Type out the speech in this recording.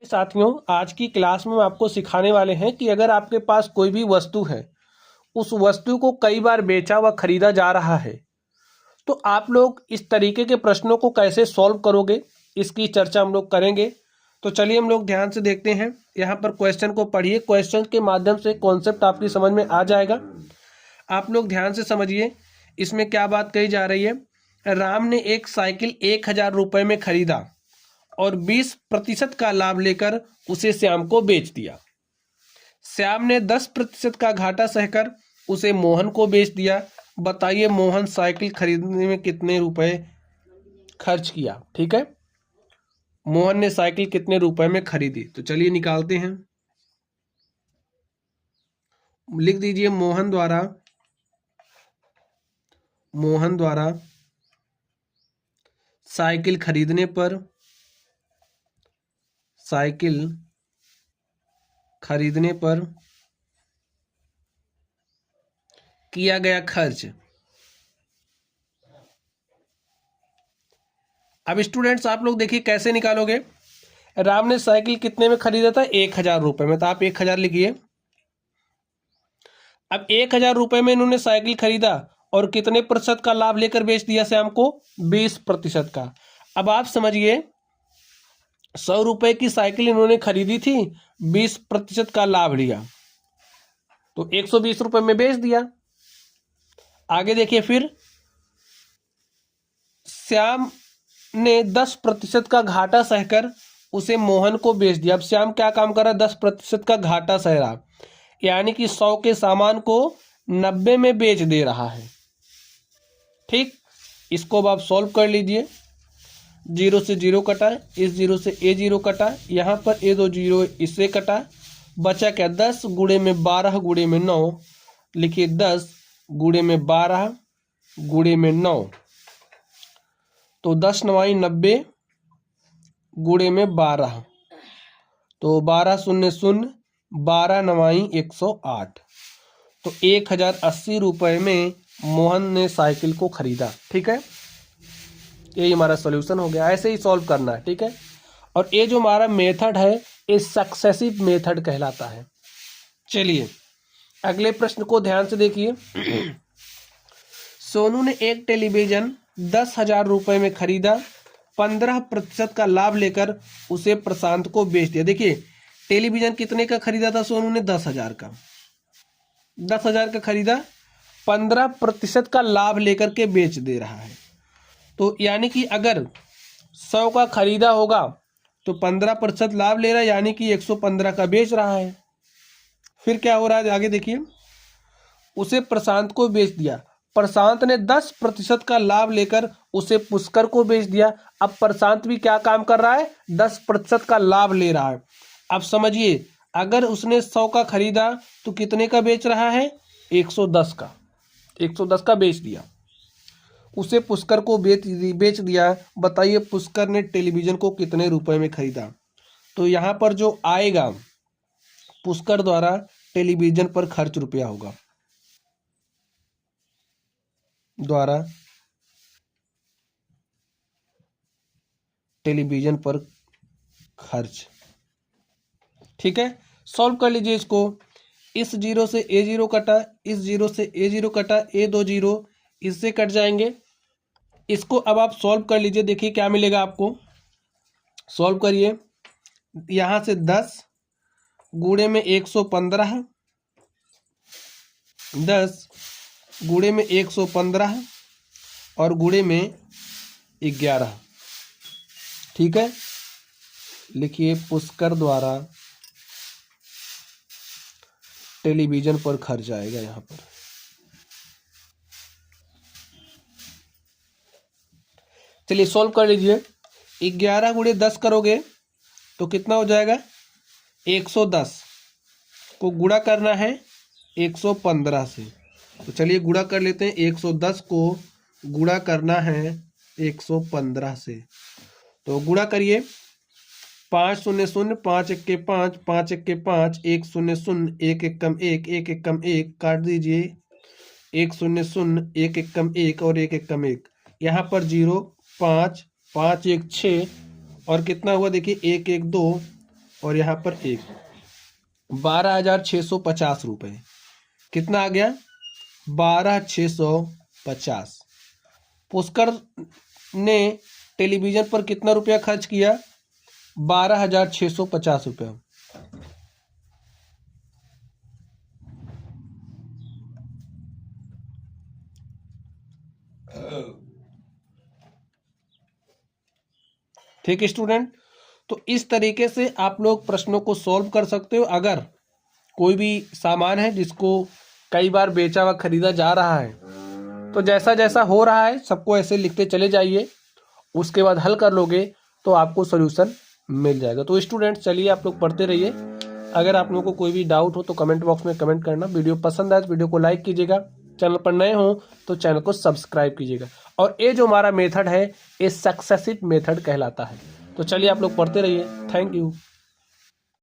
साथियों, आज की क्लास में हम आपको सिखाने वाले हैं कि अगर आपके पास कोई भी वस्तु है, उस वस्तु को कई बार बेचा व खरीदा जा रहा है, तो आप लोग इस तरीके के प्रश्नों को कैसे सॉल्व करोगे, इसकी चर्चा हम लोग करेंगे। तो चलिए हम लोग ध्यान से देखते हैं। यहाँ पर क्वेश्चन को पढ़िए। क्वेश्चन के माध्यम से कॉन्सेप्ट आपकी समझ में आ जाएगा। आप लोग ध्यान से समझिए, इसमें क्या बात कही जा रही है। राम ने एक साइकिल 1000 रुपये में खरीदा और 20% का लाभ लेकर उसे श्याम को बेच दिया। श्याम ने 10% का घाटा सहकर उसे मोहन को बेच दिया। बताइए मोहन साइकिल खरीदने में कितने रुपए खर्च किया। ठीक है, मोहन ने साइकिल कितने रुपए में खरीदी। तो चलिए निकालते हैं। लिख दीजिए मोहन द्वारा साइकिल खरीदने पर किया गया खर्च। अब स्टूडेंट्स आप लोग देखिए कैसे निकालोगे। राम ने साइकिल कितने में खरीदा था? 1000 रुपये में। तो आप 1000 लिखिए। अब 1000 रुपये में इन्होंने साइकिल खरीदा और कितने प्रतिशत का लाभ लेकर बेच दिया श्याम को? 20% का। अब आप समझिए, 100 रुपये की साइकिल इन्होंने खरीदी थी, 20% का लाभ लिया तो 120 रुपये में बेच दिया। आगे देखिए, फिर श्याम ने 10% का घाटा सहकर उसे मोहन को बेच दिया। अब श्याम क्या काम कर रहा है? 10% का घाटा सह रहा, यानी कि 100 के सामान को 90 में बेच दे रहा है। ठीक, इसको अब आप सॉल्व कर लीजिए। 0 से 0 कटा, इस 0 से A0 कटा, यहाँ पर A2 0 इससे कटा, बचा क्या? 10 गुणे में 12 गुणे में 9। लिखिए 10 गुणे में 12 गुणे में 9, तो 10 9 90 गुणे में 12, तो 12 0 0, 12 9 108। तो 1080 रुपये में मोहन ने साइकिल को खरीदा। ठीक है, यही हमारा सॉल्यूशन हो गया। ऐसे ही सॉल्व करना है। ठीक है, और ये जो हमारा मेथड है ये सक्सेसिव मेथड कहलाता है। चलिए अगले प्रश्न को ध्यान से देखिए। सोनू ने एक टेलीविजन 10,000 रुपये में खरीदा, 15% का लाभ लेकर उसे प्रशांत को बेच दिया। देखिए टेलीविजन कितने का खरीदा था सोनू ने? 10,000 का। 10,000 का खरीदा, 15% का लाभ लेकर के बेच दे रहा है। तो यानी कि अगर 100 का खरीदा होगा तो 15% लाभ ले रहा है, यानी कि 115 का बेच रहा है। फिर क्या हो रहा है आगे देखिए, उसे प्रशांत को बेच दिया। प्रशांत ने 10% का लाभ लेकर उसे पुष्कर को बेच दिया। अब प्रशांत भी क्या काम कर रहा है? 10% का लाभ ले रहा है। अब समझिए, अगर उसने 100 का खरीदा तो कितने का बेच रहा है? 110 का। 110 का बेच दिया, उसे पुष्कर को बेच दिया। बताइए पुष्कर ने टेलीविजन को कितने रुपए में खरीदा। तो यहाँ पर जो आएगा पुष्कर द्वारा टेलीविजन पर खर्च रुपया होगा, द्वारा टेलीविजन पर खर्च। ठीक है, सॉल्व कर लीजिए इसको। इस 0 से A0 कटा, इस 0 से A0 कटा, A2 0 इससे कट जाएंगे। इसको अब आप सॉल्व कर लीजिए। देखिए क्या मिलेगा आपको, सॉल्व करिए। यहाँ से 10 गुणे में 115, 10 गुणे में 115 और गुणे में 11। ठीक है, लिखिए पुष्कर द्वारा टेलीविजन पर खर्च आएगा यहाँ पर। चलिए सॉल्व कर लीजिए। 11 गुणे 10 करोगे तो कितना हो जाएगा? 110 को गुणा करना है 115 से। तो चलिए गुणा कर लेते हैं। 110 को गुणा करना है 115 से, तो गुणा करिए। 5 0 0, 5 1 के 5, 5 1 के 5, 1 0 0, 1 1 कम 1, 1 1 कम 1, काट दीजिए। 1 0 0, 1 1 कम 1 और 1 1 कम 1, यहाँ पर 0, 5 5 1 6 और कितना हुआ देखिए 1 1 2, और यहाँ पर 1, 12,650 रुपये। कितना आ गया? 12,650। पुष्कर ने टेलीविज़न पर कितना रुपया खर्च किया? 12,650 रुपये। ठीक है स्टूडेंट, तो इस तरीके से आप लोग प्रश्नों को सॉल्व कर सकते हो। अगर कोई भी सामान है जिसको कई बार बेचा व खरीदा जा रहा है, तो जैसा जैसा हो रहा है सबको ऐसे लिखते चले जाइए, उसके बाद हल कर लोगे तो आपको सोल्यूशन मिल जाएगा। तो स्टूडेंट चलिए आप लोग पढ़ते रहिए। अगर आप लोगों को कोई भी डाउट हो तो कमेंट बॉक्स में कमेंट करना। वीडियो पसंद आए तो वीडियो को लाइक कीजिएगा, चैनल पर नए हो तो चैनल को सब्सक्राइब कीजिएगा। और ये जो हमारा मेथड है ये सक्सेसिव मेथड कहलाता है। तो चलिए आप लोग पढ़ते रहिए। Thank you.